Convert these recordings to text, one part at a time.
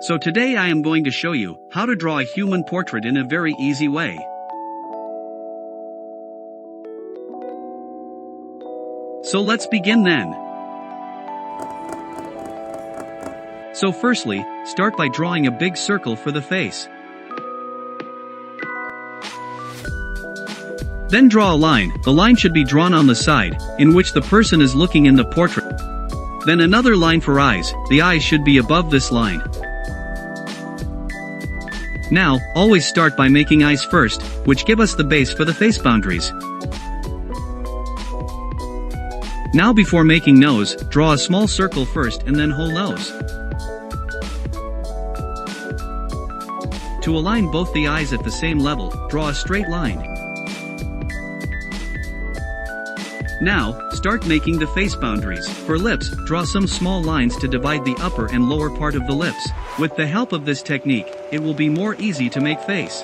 So today I am going to show you how to draw a human portrait in a very easy way. So let's begin then. So firstly, start by drawing a big circle for the face. Then draw a line. The line should be drawn on the side, in which the person is looking in the portrait. Then another line for eyes. The eyes should be above this line. Now, always start by making eyes first, which give us the base for the face boundaries. Now before making nose, draw a small circle first and then whole nose. To align both the eyes at the same level, draw a straight line. Now, start making the face boundaries. For lips, draw some small lines to divide the upper and lower part of the lips. With the help of this technique, it will be more easy to make face.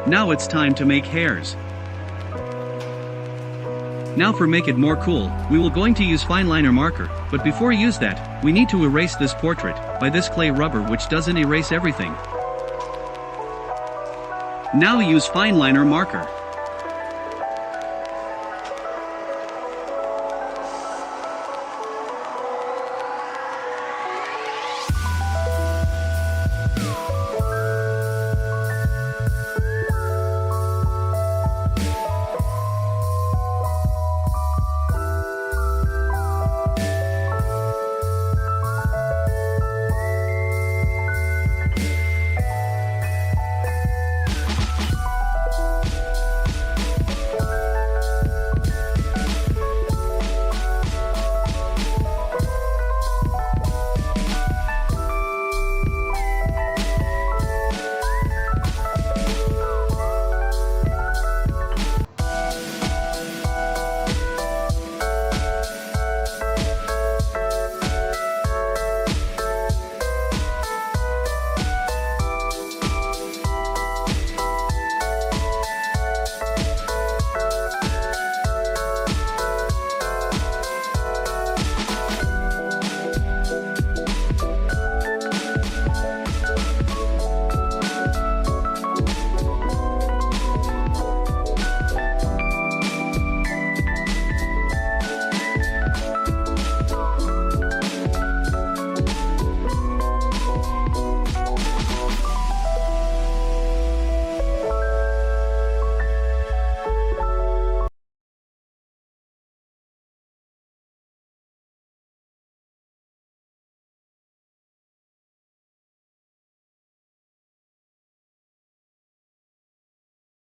Now it's time to make hairs. Now for make it more cool, we will going to use fine liner marker, but before use that, we need to erase this portrait by this clay rubber which doesn't erase everything. Now use fine liner marker.